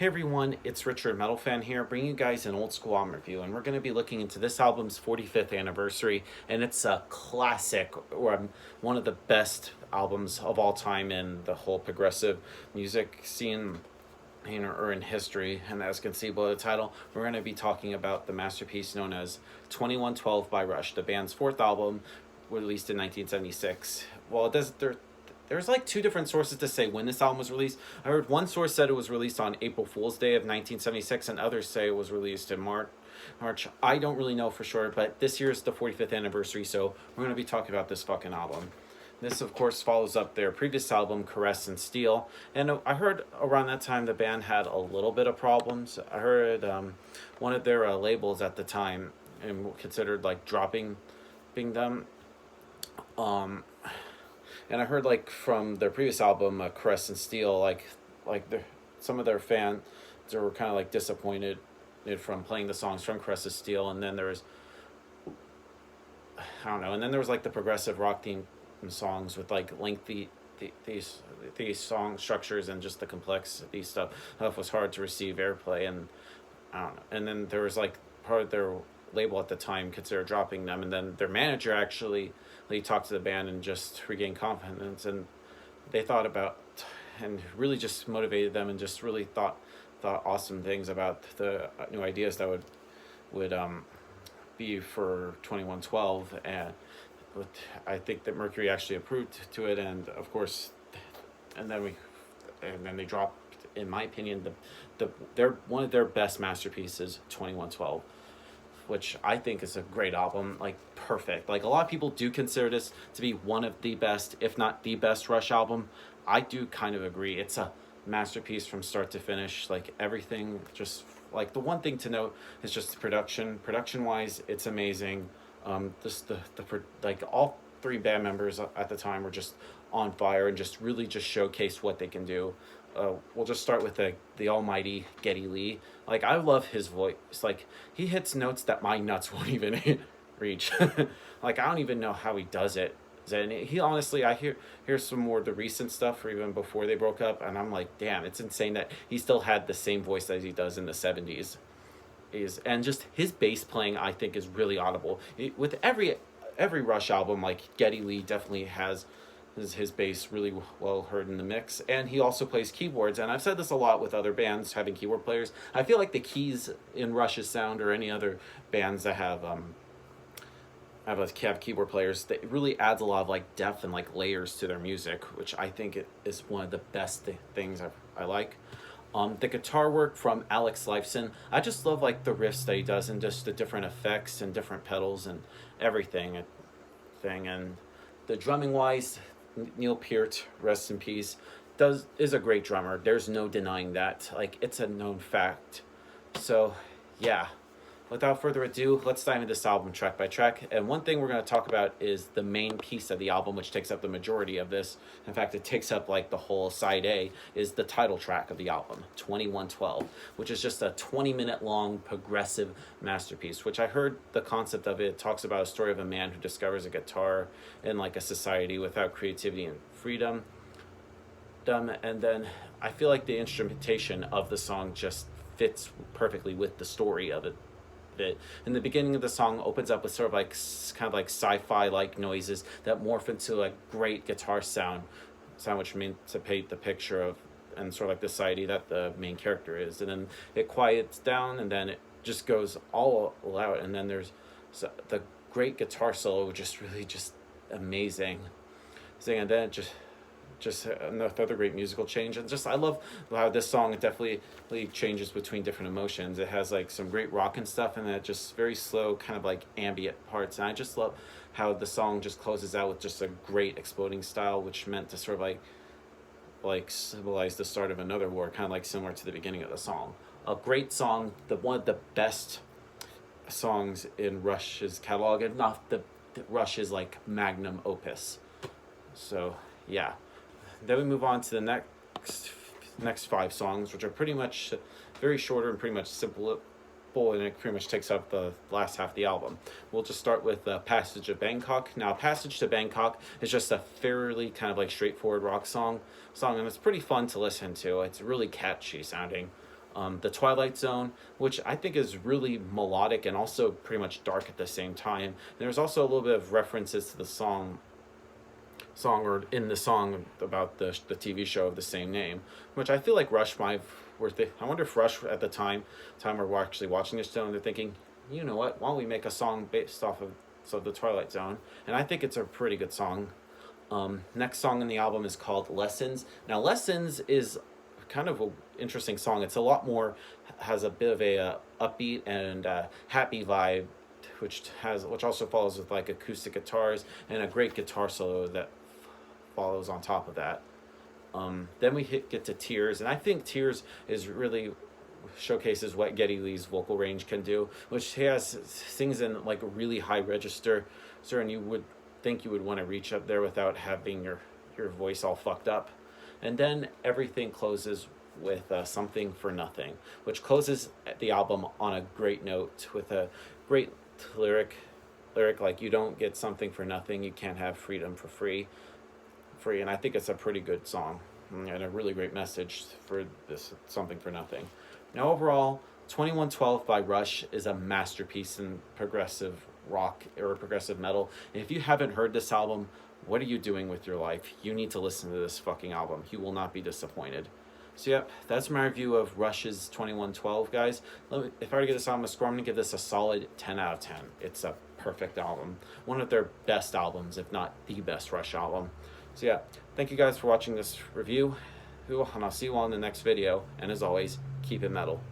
Hey everyone, it's Richard Metal Fan here, bringing you guys an old school album review, and we're going to be looking into this album's 45th anniversary, and it's a classic, or one of the best albums of all time in the whole progressive music scene, or in history. And as you can see below the title, we're going to be talking about the masterpiece known as 2112 by Rush, the band's fourth album, released in 1976. Well, it does there's like two different sources to say when this album was released. I heard one source said it was released on April Fool's Day of 1976, and others say it was released in March. I don't really know for sure, but this year is the 45th anniversary, so we're going to be talking about this fucking album. This, of course, follows up their previous album, Caress and Steel. And I heard around that time the band had a little bit of problems. I heard one of their labels at the time and considered like dropping them. And I heard like from their previous album, Caress and Steel, some of their fans were kind of like disappointed from playing the songs from Caress and Steel. And then there was, I don't know, and then there was like the progressive rock theme songs with like lengthy these song structures, and just the complexity stuff was hard to receive airplay. And I don't know, and then there was like part of their label at the time considered dropping them, and then their manager actually talked to the band and just regained confidence, and they thought about and really just motivated them, and just really thought awesome things about the new ideas that would be for 2112. And I think that Mercury actually approved to it, and of course, and then they dropped, in my opinion, they're one of their best masterpieces, 2112, which I think is a great album, like perfect. Like a lot of people do consider this to be one of the best, if not the best Rush album. I do kind of agree. It's a masterpiece from start to finish. Like everything, just like the one thing to note is just the production. Production wise, it's amazing. Just like all three band members at the time were just on fire and just really just showcased what they can do. We'll just start with the almighty Geddy Lee. Like I love his voice. Like he hits notes that my nuts won't even reach. Like I don't even know how he does it. And he honestly, I hear some more of the recent stuff, or even before they broke up, and I'm like, damn, it's insane that he still had the same voice as he does in the 70s. And just his bass playing, I think, is really audible. With every Rush album, like Geddy Lee definitely has his bass really well heard in the mix, and he also plays keyboards. And I've said this a lot with other bands having keyboard players. I feel like the keys in Rush's sound, or any other bands that have keyboard players, that really adds a lot of like depth and like layers to their music, which I think it is one of the best things I like. The guitar work from Alex Lifeson, I just love like the riffs that he does, and just the different effects and different pedals and everything. And the drumming wise, Neil Peart, rest in peace, is a great drummer. There's no denying that. Like it's a known fact. So yeah. Without further ado, let's dive into this album track by track. And one thing we're going to talk about is the main piece of the album, which takes up the majority of this. In fact, it takes up like the whole side A, is the title track of the album, 2112, which is just a 20-minute long progressive masterpiece, which I heard the concept of it talks about a story of a man who discovers a guitar in like a society without creativity and freedom. And then I feel like the instrumentation of the song just fits perfectly with the story of it. In the beginning of the song opens up with sort of like kind of like sci-fi like noises that morph into a great guitar sound which means to paint the picture of and sort of like the society that the main character is. And then it quiets down, and then it just goes all out, and then there's the great guitar solo, just really just amazing. And then it just another great musical change. And just I love how this song definitely changes between different emotions. It has like some great rock and stuff, and then just very slow kind of like ambient parts. And I just love how the song just closes out with just a great exploding style, which meant to sort of like symbolize the start of another war, kind of like similar to the beginning of the song. A great song, one of the best songs in Rush's catalog, and not the Rush's like magnum opus. So yeah. Then we move on to the next 5 songs, which are pretty much very shorter and pretty much simple, and it pretty much takes up the last half of the album. We'll just start with Passage to Bangkok. Now, Passage to Bangkok is just a fairly kind of like straightforward rock song, and it's pretty fun to listen to. It's really catchy sounding. The Twilight Zone, which I think is really melodic and also pretty much dark at the same time. And there's also a little bit of references to the song or in the song about the TV show of the same name, which I feel like Rush might I wonder if Rush at the time we're actually watching this show and they're thinking, you know what, why don't we make a song based off of the Twilight Zone? And I think it's a pretty good song. Next song in the album is called Lessons. Now Lessons is kind of an interesting song. It's a lot more, has a bit of a upbeat and happy vibe, which also follows with like acoustic guitars and a great guitar solo that follows on top of that. Then we get to Tears, and I think Tears is really showcases what Geddy Lee's vocal range can do, which he sings in like a really high register, and you would think you would want to reach up there without having your voice all fucked up. And then everything closes with Something for Nothing, which closes the album on a great note with a great lyric like, you don't get something for nothing, you can't have freedom for free. And I think it's a pretty good song and a really great message for this Something for Nothing. Now overall, 2112 by Rush is a masterpiece in progressive rock or progressive metal. And if you haven't heard this album, what are you doing with your life? You need to listen to this fucking album. You will not be disappointed. So yep, that's my review of Rush's 2112, guys. If I were to give this album a score, I'm going to give this a solid 10 out of 10. It's a perfect album. One of their best albums, if not the best Rush album. So yeah, thank you guys for watching this review, and I'll see you all in the next video. And as always, keep it metal.